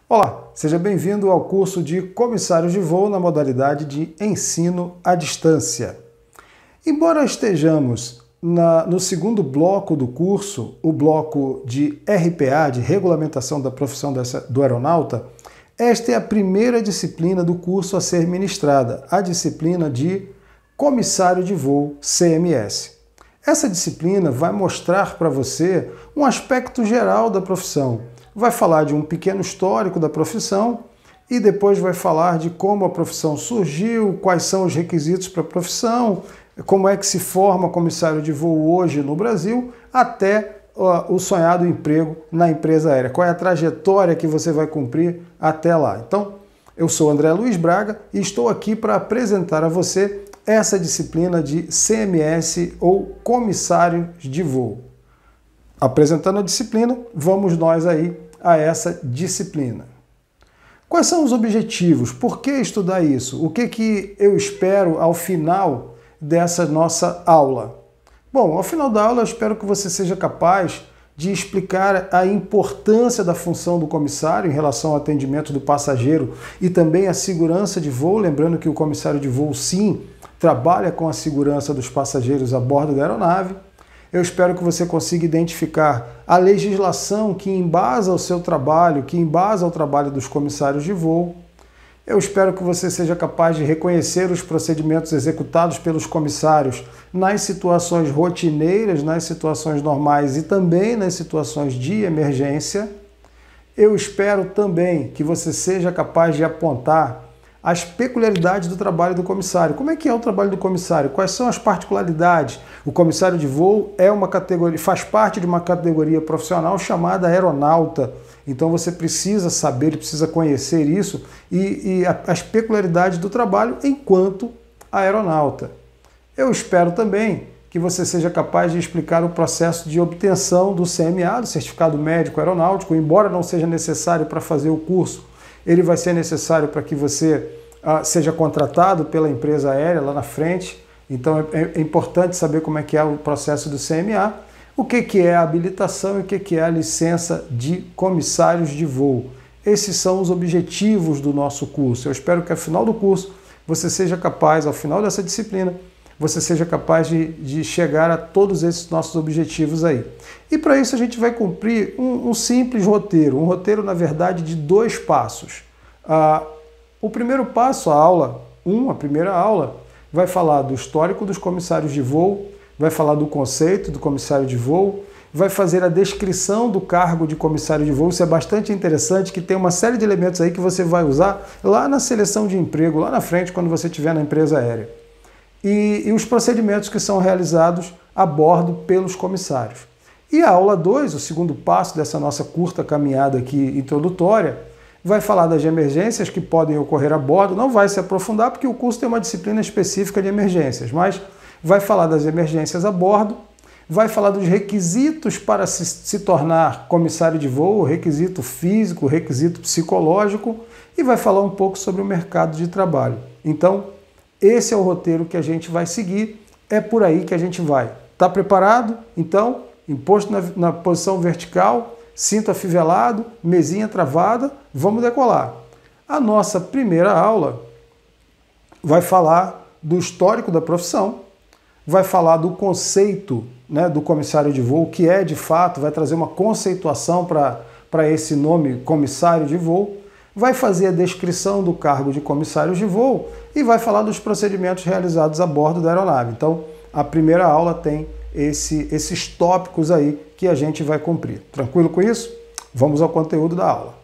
Olá, seja bem-vindo ao curso de Comissários de Voo na modalidade de ensino à distância. Embora estejamos no segundo bloco do curso, o bloco de RPA, de Regulamentação da Profissão do Aeronauta, esta é a primeira disciplina do curso a ser ministrada, a disciplina de Comissário de Voo, CMS. Essa disciplina vai mostrar para você um aspecto geral da profissão. Vai falar de um pequeno histórico da profissão e depois vai falar de como a profissão surgiu, quais são os requisitos para a profissão, como é que se forma comissário de voo hoje no Brasil, até o sonhado emprego na empresa aérea. Qual é a trajetória que você vai cumprir até lá. Então, eu sou André Luiz Braga e estou aqui para apresentar a você essa disciplina de CMS ou Comissários de Voo. Apresentando a disciplina, vamos nós aí a essa disciplina. Quais são os objetivos? Por que estudar isso? O que eu espero ao final dessa nossa aula? Bom, ao final da aula eu espero que você seja capaz de explicar a importância da função do comissário em relação ao atendimento do passageiro e também a segurança de voo, lembrando que o comissário de voo, sim, trabalha com a segurança dos passageiros a bordo da aeronave. Eu espero que você consiga identificar a legislação que embasa o seu trabalho, que embasa o trabalho dos comissários de voo. Eu espero que você seja capaz de reconhecer os procedimentos executados pelos comissários nas situações rotineiras, nas situações normais e também nas situações de emergência. Eu espero também que você seja capaz de apontar as peculiaridades do trabalho do comissário. Como é que é o trabalho do comissário? Quais são as particularidades? O comissário de voo é uma categoria, faz parte de uma categoria profissional chamada aeronauta. Então você precisa saber, precisa conhecer isso e as peculiaridades do trabalho enquanto aeronauta. Eu espero também que você seja capaz de explicar o processo de obtenção do CMA, do Certificado Médico Aeronáutico, embora não seja necessário para fazer o curso, ele vai ser necessário para que você seja contratado pela empresa aérea lá na frente. Então é importante saber como é que é o processo do CMA, o que é a habilitação e o que é a licença de comissários de voo. Esses são os objetivos do nosso curso. Eu espero que ao final do curso você seja capaz, ao final dessa disciplina, você seja capaz de chegar a todos esses nossos objetivos aí. E para isso a gente vai cumprir um simples roteiro, um roteiro, na verdade, de 2 passos. O primeiro passo, a primeira aula, vai falar do histórico dos comissários de voo, vai falar do conceito do comissário de voo, vai fazer a descrição do cargo de comissário de voo. Isso é bastante interessante, que tem uma série de elementos aí que você vai usar lá na seleção de emprego, lá na frente, quando você estiver na empresa aérea. E os procedimentos que são realizados a bordo pelos comissários. E a aula 2, o segundo passo dessa nossa curta caminhada aqui introdutória, vai falar das emergências que podem ocorrer a bordo. Não vai se aprofundar porque o curso tem uma disciplina específica de emergências, mas vai falar das emergências a bordo, vai falar dos requisitos para se tornar comissário de voo, requisito físico, requisito psicológico, e vai falar um pouco sobre o mercado de trabalho. Então, esse é o roteiro que a gente vai seguir, é por aí que a gente vai. Está preparado? Então, imposto na posição vertical, cinto afivelado, mesinha travada, vamos decolar. A nossa primeira aula vai falar do histórico da profissão, vai falar do conceito, né, do comissário de voo, que é de fato, vai trazer uma conceituação para esse nome comissário de voo, vai fazer a descrição do cargo de comissários de voo e vai falar dos procedimentos realizados a bordo da aeronave. Então, a primeira aula tem esses tópicos aí que a gente vai cumprir. Tranquilo com isso? Vamos ao conteúdo da aula.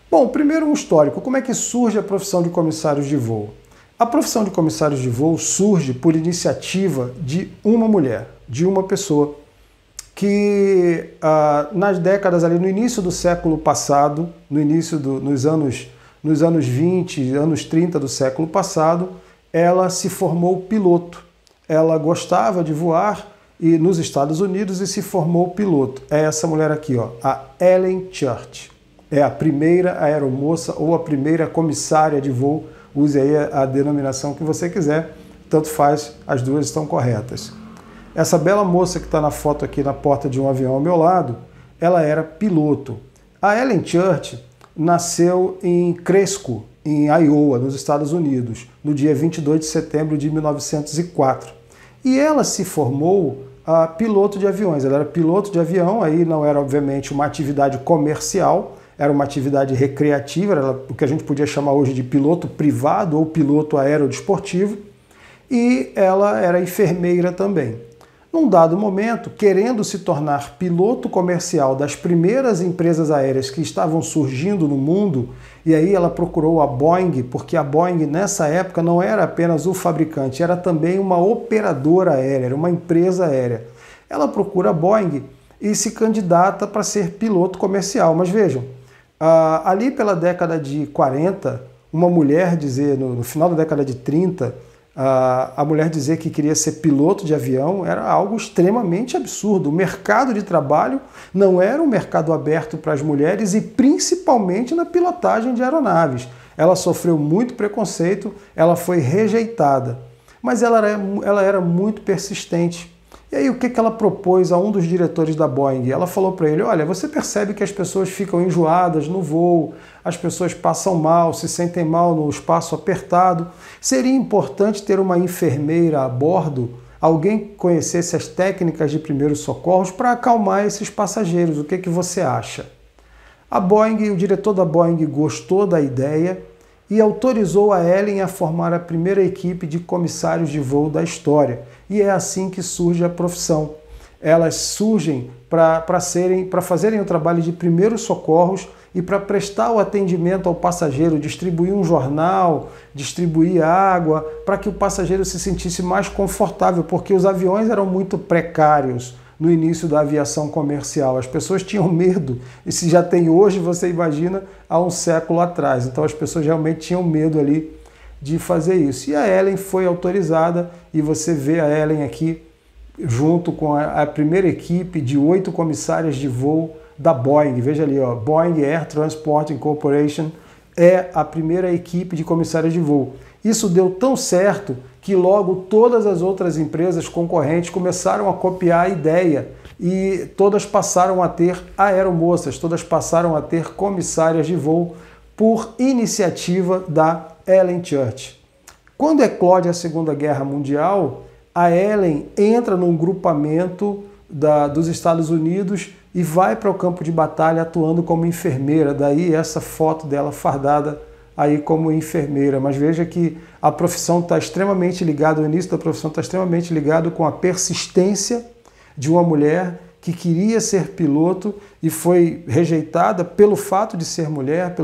Bom, primeiro um histórico. Como é que surge a profissão de comissários de voo? A profissão de comissários de voo surge por iniciativa de uma mulher, de uma pessoa, que nas décadas ali, no início do século passado, nos anos 20, anos 30 do século passado, ela se formou piloto. Ela gostava de voar nos Estados Unidos e se formou piloto. É essa mulher aqui, ó, a Ellen Church. É a primeira aeromoça ou a primeira comissária de voo. Use aí a denominação que você quiser, tanto faz, as duas estão corretas. Essa bela moça que está na foto aqui na porta de um avião ao meu lado, ela era piloto. A Ellen Church nasceu em Cresco, em Iowa, nos Estados Unidos, no dia 22 de setembro de 1904. E ela se formou piloto de aviões. Ela era piloto de avião, aí não era, obviamente, uma atividade comercial, era uma atividade recreativa, era o que a gente podia chamar hoje de piloto privado ou piloto aerodesportivo, e ela era enfermeira também. Num dado momento, querendo se tornar piloto comercial das primeiras empresas aéreas que estavam surgindo no mundo, e aí ela procurou a Boeing, porque a Boeing nessa época não era apenas o fabricante, era também uma operadora aérea, era uma empresa aérea. Ela procura a Boeing e se candidata para ser piloto comercial. Mas vejam, ali pela década de 40, uma mulher dizer, no final da década de 30, a mulher dizer que queria ser piloto de avião era algo extremamente absurdo. O mercado de trabalho não era um mercado aberto para as mulheres e principalmente na pilotagem de aeronaves. Ela sofreu muito preconceito, ela foi rejeitada, mas ela era muito persistente. E aí o que ela propôs a um dos diretores da Boeing? Ela falou para ele, olha, você percebe que as pessoas ficam enjoadas no voo, as pessoas passam mal, se sentem mal no espaço apertado. Seria importante ter uma enfermeira a bordo, alguém que conhecesse as técnicas de primeiros socorros para acalmar esses passageiros. O que você acha? A Boeing, o diretor da Boeing gostou da ideia e autorizou a Ellen a formar a primeira equipe de comissários de voo da história. E é assim que surge a profissão. Elas surgem para fazerem o trabalho de primeiros socorros e para prestar o atendimento ao passageiro, distribuir um jornal, distribuir água, para que o passageiro se sentisse mais confortável, porque os aviões eram muito precários no início da aviação comercial. As pessoas tinham medo, e se já tem hoje, você imagina, há um século atrás. Então as pessoas realmente tinham medo ali de fazer isso. E a Ellen foi autorizada, e você vê a Ellen aqui junto com a primeira equipe de 8 comissárias de voo da Boeing. Veja ali, ó, Boeing Air Transport Corporation é a primeira equipe de comissárias de voo. Isso deu tão certo que logo todas as outras empresas concorrentes começaram a copiar a ideia e todas passaram a ter aeromoças, todas passaram a ter comissárias de voo por iniciativa da Ellen Church. Quando eclode a Segunda Guerra Mundial, a Ellen entra num grupamento dos Estados Unidos e vai para o campo de batalha atuando como enfermeira. Daí essa foto dela fardada aí como enfermeira. Mas veja que a profissão está extremamente ligada, o início da profissão está extremamente ligado com a persistência de uma mulher que queria ser piloto e foi rejeitada pelo fato de ser mulher,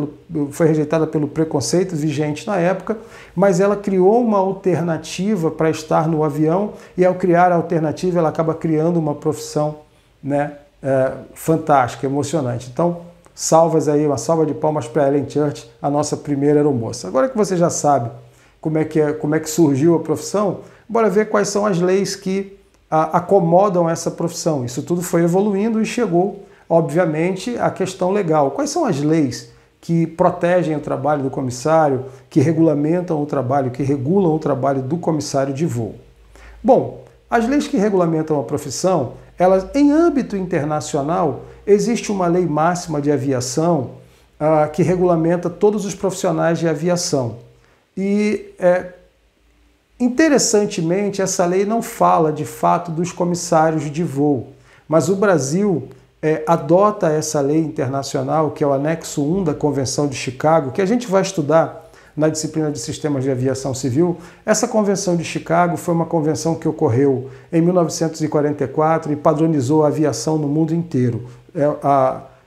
foi rejeitada pelo preconceito vigente na época, mas ela criou uma alternativa para estar no avião e ao criar a alternativa ela acaba criando uma profissão, né, fantástica, emocionante. Então, uma salva de palmas para Ellen Church, a nossa primeira aeromoça. Agora que você já sabe como é que surgiu a profissão, bora ver quais são as leis que acomodam essa profissão. Isso tudo foi evoluindo e chegou, obviamente, à questão legal. Quais são as leis que protegem o trabalho do comissário, que regulamentam o trabalho, que regulam o trabalho do comissário de voo? Bom, as leis que regulamentam a profissão, elas, em âmbito internacional, existe uma lei máxima de aviação que regulamenta todos os profissionais de aviação. E, interessantemente, essa lei não fala, de fato, dos comissários de voo, mas o Brasil adota essa lei internacional, que é o anexo 1 da Convenção de Chicago, que a gente vai estudar na disciplina de Sistemas de Aviação Civil. Essa Convenção de Chicago foi uma convenção que ocorreu em 1944 e padronizou a aviação no mundo inteiro.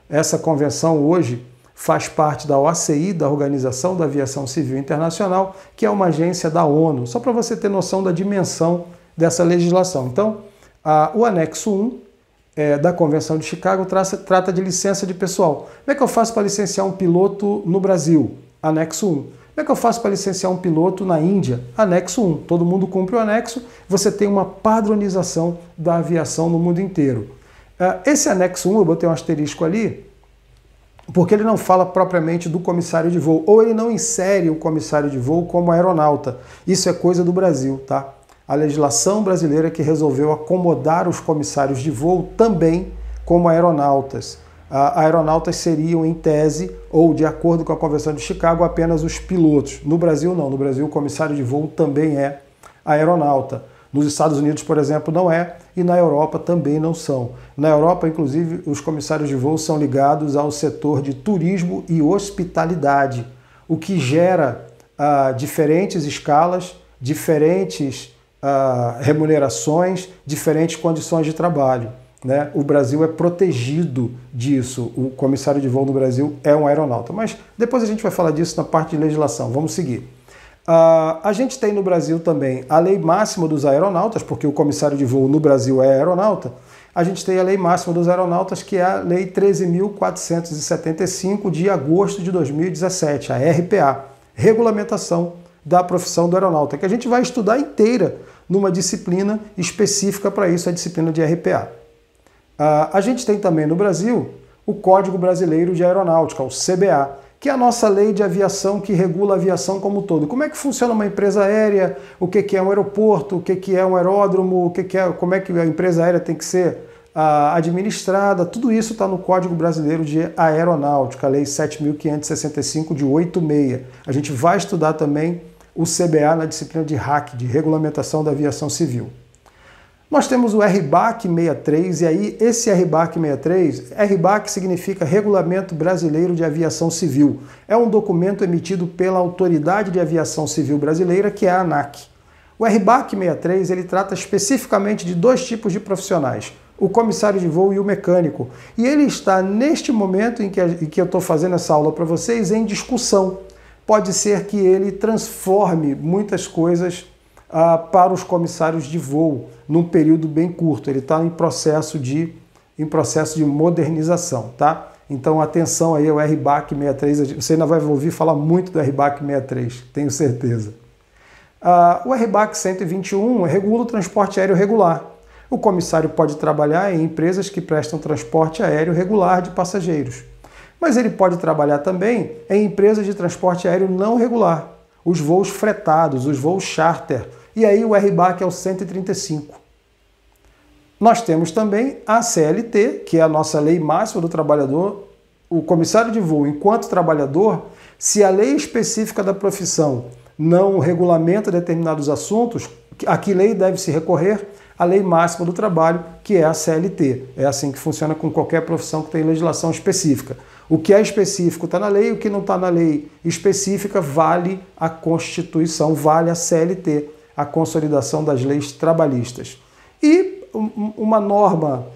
Essa convenção hoje faz parte da OACI, da Organização da Aviação Civil Internacional, que é uma agência da ONU, só para você ter noção da dimensão dessa legislação. Então, o anexo 1 da Convenção de Chicago trata de licença de pessoal. Como é que eu faço para licenciar um piloto no Brasil? Anexo 1. Como é que eu faço para licenciar um piloto na Índia? Anexo 1. Todo mundo cumpre o anexo, você tem uma padronização da aviação no mundo inteiro. Esse anexo 1, eu botei um asterisco ali, porque ele não fala propriamente do comissário de voo, ou ele não insere o comissário de voo como aeronauta. Isso é coisa do Brasil, tá? A legislação brasileira que resolveu acomodar os comissários de voo também como aeronautas. aeronautas seriam, em tese, ou de acordo com a Convenção de Chicago, apenas os pilotos. No Brasil, não. No Brasil, o comissário de voo também é aeronauta. Nos Estados Unidos, por exemplo, não é, e na Europa também não são. Na Europa, inclusive, os comissários de voo são ligados ao setor de turismo e hospitalidade, o que gera diferentes escalas, diferentes remunerações, diferentes condições de trabalho. Né? O Brasil é protegido disso. O comissário de voo no Brasil é um aeronauta. Mas depois a gente vai falar disso na parte de legislação. Vamos seguir. A gente tem no Brasil também a lei máxima dos aeronautas, porque o comissário de voo no Brasil é aeronauta. A gente tem a lei máxima dos aeronautas, que é a Lei 13.475 de agosto de 2017, a RPA, Regulamentação da Profissão do Aeronauta, que a gente vai estudar inteira numa disciplina específica para isso, a disciplina de RPA. A gente tem também no Brasil o Código Brasileiro de Aeronáutica, o CBA, que é a nossa lei de aviação que regula a aviação como um todo. Como é que funciona uma empresa aérea, o que é um aeroporto, o que é um aeródromo, como é que a empresa aérea tem que ser administrada, tudo isso está no Código Brasileiro de Aeronáutica, a Lei 7.565 de 86. A gente vai estudar também o CBA na disciplina de RAC, de Regulamentação da Aviação Civil. Nós temos o RBAC 63, e aí esse RBAC 63, RBAC significa Regulamento Brasileiro de Aviação Civil. É um documento emitido pela Autoridade de Aviação Civil Brasileira, que é a ANAC. O RBAC 63, ele trata especificamente de dois tipos de profissionais, o comissário de voo e o mecânico. E ele está, neste momento em que eu estou fazendo essa aula para vocês, em discussão. Pode ser que ele transforme muitas coisas para os comissários de voo num período bem curto. Ele está em processo de modernização, tá? Então atenção aí ao RBAC 63, você ainda vai ouvir falar muito do RBAC 63, tenho certeza. O RBAC 121 regula o transporte aéreo regular. O comissário pode trabalhar em empresas que prestam transporte aéreo regular de passageiros. Mas ele pode trabalhar também em empresas de transporte aéreo não regular, os voos fretados, os voos charter. E aí o RBAC é o 135. Nós temos também a CLT, que é a nossa lei máxima do trabalhador. O comissário de voo, enquanto trabalhador, se a lei específica da profissão não regulamenta determinados assuntos, a que lei deve se recorrer? A lei máxima do trabalho, que é a CLT. É assim que funciona com qualquer profissão que tem legislação específica. O que é específico está na lei, o que não está na lei específica vale a Constituição, vale a CLT, a Consolidação das Leis Trabalhistas. E uma norma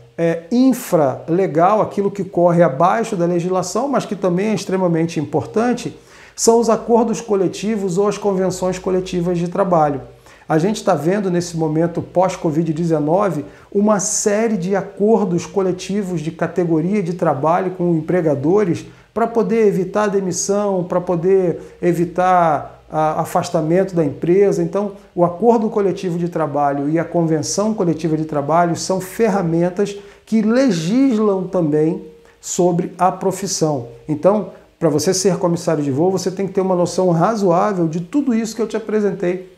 infralegal, aquilo que corre abaixo da legislação, mas que também é extremamente importante, são os acordos coletivos ou as convenções coletivas de trabalho. A gente está vendo nesse momento pós-Covid-19 uma série de acordos coletivos de categoria de trabalho com empregadores para poder evitar a demissão, para poder evitar afastamento da empresa. Então, o acordo coletivo de trabalho e a convenção coletiva de trabalho são ferramentas que legislam também sobre a profissão. Então, para você ser comissário de voo, você tem que ter uma noção razoável de tudo isso que eu te apresentei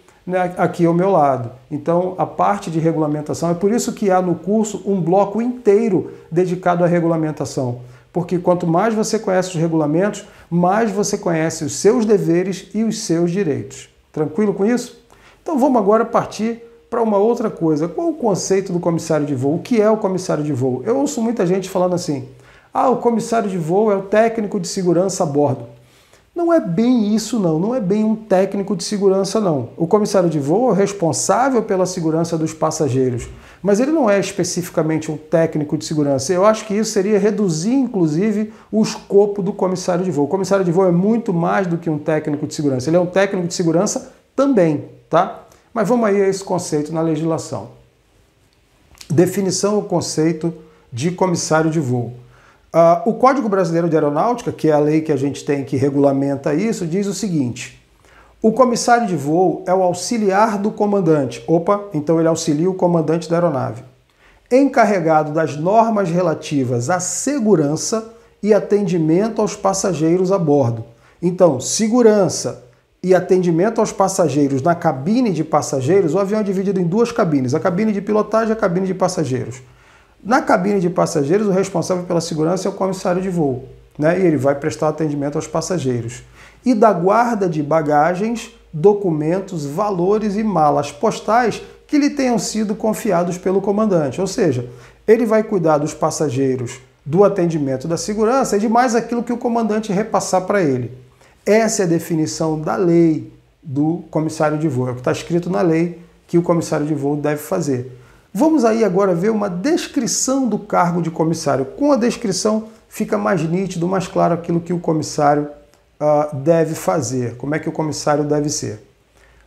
aqui ao meu lado. Então, a parte de regulamentação, é por isso que há no curso um bloco inteiro dedicado à regulamentação. Porque quanto mais você conhece os regulamentos, mais você conhece os seus deveres e os seus direitos. Tranquilo com isso? Então vamos agora partir para uma outra coisa. Qual o conceito do comissário de voo? O que é o comissário de voo? Eu ouço muita gente falando assim, o comissário de voo é o técnico de segurança a bordo. Não é bem isso, não. Não é bem um técnico de segurança, não. O comissário de voo é responsável pela segurança dos passageiros, mas ele não é especificamente um técnico de segurança. Eu acho que isso seria reduzir, inclusive, o escopo do comissário de voo. O comissário de voo é muito mais do que um técnico de segurança. Ele é um técnico de segurança também, tá? Mas vamos aí a esse conceito na legislação. Definição do conceito de comissário de voo. O Código Brasileiro de Aeronáutica, que é a lei que a gente tem que regulamenta isso, diz o seguinte: o comissário de voo é o auxiliar do comandante. Então ele auxilia o comandante da aeronave. Encarregado das normas relativas à segurança e atendimento aos passageiros a bordo. Então, segurança e atendimento aos passageiros na cabine de passageiros, o avião é dividido em duas cabines, a cabine de pilotagem e a cabine de passageiros. Na cabine de passageiros, o responsável pela segurança é o comissário de voo, né? E ele vai prestar atendimento aos passageiros. E da guarda de bagagens, documentos, valores e malas postais que lhe tenham sido confiados pelo comandante. Ou seja, ele vai cuidar dos passageiros, do atendimento da segurança e de mais aquilo que o comandante repassar para ele. Essa é a definição da lei do comissário de voo. É o que está escrito na lei que o comissário de voo deve fazer. Vamos aí agora ver uma descrição do cargo de comissário. Com a descrição fica mais nítido, mais claro aquilo que o comissário deve fazer, como é que o comissário deve ser.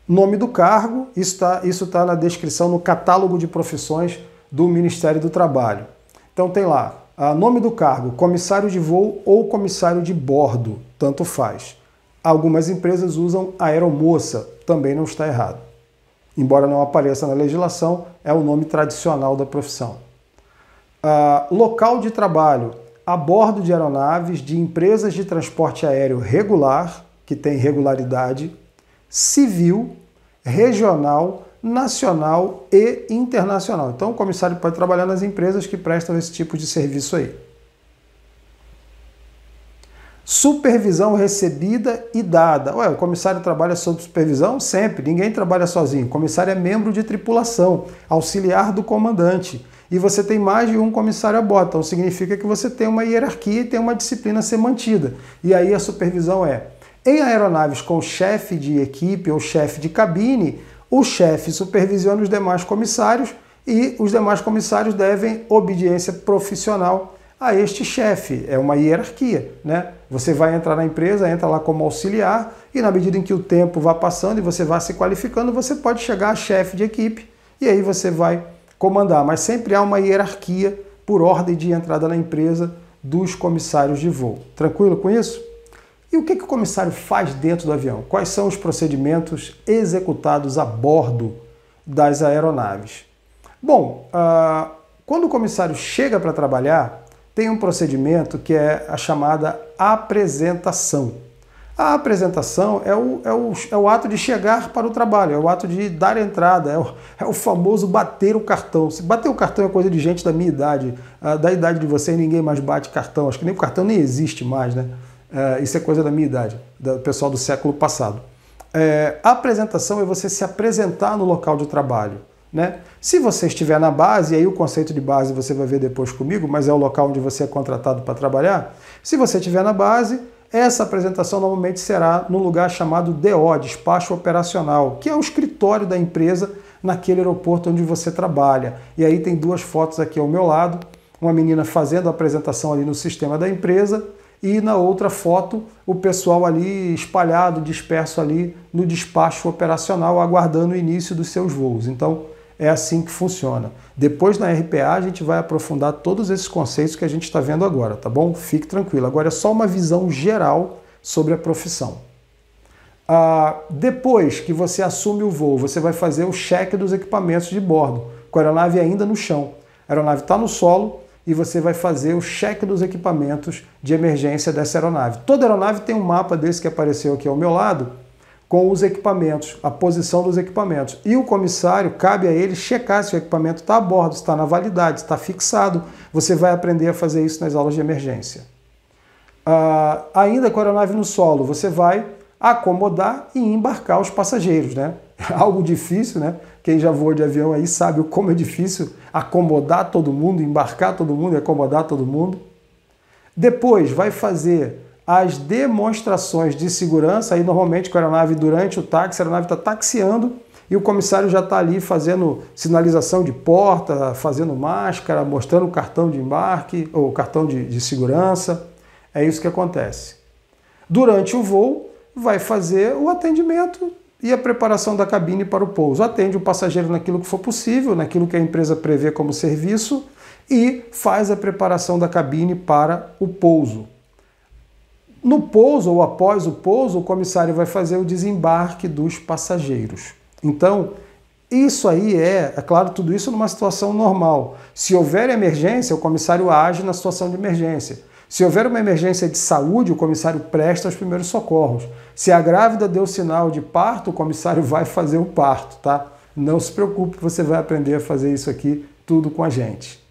Nome do cargo, isso tá na descrição no catálogo de profissões do Ministério do Trabalho. Então tem lá, nome do cargo, comissário de voo ou comissário de bordo, tanto faz. Algumas empresas usam aeromoça, também não está errado. Embora não apareça na legislação, é o nome tradicional da profissão. Local de trabalho, a bordo de aeronaves de empresas de transporte aéreo regular, que tem regularidade, civil, regional, nacional e internacional. Então o comissário pode trabalhar nas empresas que prestam esse tipo de serviço aí. Supervisão recebida e dada. Ué, o comissário trabalha sob supervisão? Sempre. Ninguém trabalha sozinho. O comissário é membro de tripulação, auxiliar do comandante. E você tem mais de um comissário a bordo. Então significa que você tem uma hierarquia e tem uma disciplina a ser mantida. E aí a supervisão é: em aeronaves com chefe de equipe ou chefe de cabine, o chefe supervisiona os demais comissários e os demais comissários devem obediência profissional a este chefe. É uma hierarquia, né? Você vai entrar na empresa, entra lá como auxiliar e na medida em que o tempo vai passando e você vai se qualificando, você pode chegar a chefe de equipe e aí você vai comandar. Mas sempre há uma hierarquia por ordem de entrada na empresa dos comissários de voo. Tranquilo com isso? E o que o comissário faz dentro do avião? Quais são os procedimentos executados a bordo das aeronaves? Bom, quando o comissário chega para trabalhar, tem um procedimento que é a chamada apresentação. A apresentação é o ato de chegar para o trabalho, é o ato de dar entrada, é o famoso bater o cartão. Se bater o cartão é coisa de gente da minha idade, da idade de vocês ninguém mais bate cartão, acho que nem o cartão nem existe mais, né? Isso é coisa da minha idade, do pessoal do século passado. A apresentação é você se apresentar no local de trabalho, né? Se você estiver na base, e aí o conceito de base você vai ver depois comigo, mas é o local onde você é contratado para trabalhar. Se você estiver na base, essa apresentação normalmente será no lugar chamado DO, Despacho Operacional, que é o escritório da empresa naquele aeroporto onde você trabalha. E aí tem duas fotos aqui ao meu lado, uma menina fazendo a apresentação ali no sistema da empresa e na outra foto o pessoal ali espalhado, disperso ali no despacho operacional, aguardando o início dos seus voos. Então é assim que funciona. Depois na RPA a gente vai aprofundar todos esses conceitos que a gente está vendo agora, tá bom? Fique tranquilo. Agora é só uma visão geral sobre a profissão. Depois que você assume o voo, você vai fazer o cheque dos equipamentos de bordo, com a aeronave ainda no chão. A aeronave está no solo e você vai fazer o cheque dos equipamentos de emergência dessa aeronave. Toda aeronave tem um mapa desse que apareceu aqui ao meu lado, com os equipamentos, a posição dos equipamentos. E o comissário, cabe a ele checar se o equipamento está a bordo, está na validade, está fixado. Você vai aprender a fazer isso nas aulas de emergência. Ainda com a aeronave no solo, você vai acomodar e embarcar os passageiros, né? Algo difícil, né? Quem já voou de avião aí sabe como é difícil acomodar todo mundo, embarcar todo mundo e acomodar todo mundo. Depois vai fazer as demonstrações de segurança, aí normalmente com a aeronave durante o táxi, a aeronave está taxiando e o comissário já está ali fazendo sinalização de porta, fazendo máscara, mostrando o cartão de embarque ou cartão de segurança. É isso que acontece. Durante o voo, vai fazer o atendimento e a preparação da cabine para o pouso. Atende o passageiro naquilo que for possível, naquilo que a empresa prevê como serviço e faz a preparação da cabine para o pouso. No pouso ou após o pouso, o comissário vai fazer o desembarque dos passageiros. Então, isso aí é claro, tudo isso numa situação normal. Se houver emergência, o comissário age na situação de emergência. Se houver uma emergência de saúde, o comissário presta os primeiros socorros. Se a grávida deu sinal de parto, o comissário vai fazer o parto, tá? Não se preocupe, você vai aprender a fazer isso aqui tudo com a gente.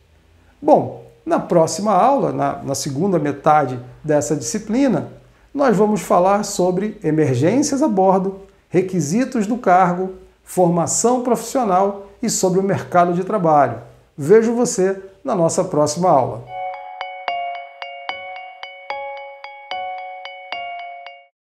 Bom, na próxima aula, na segunda metade dessa disciplina, nós vamos falar sobre emergências a bordo, requisitos do cargo, formação profissional e sobre o mercado de trabalho. Vejo você na nossa próxima aula.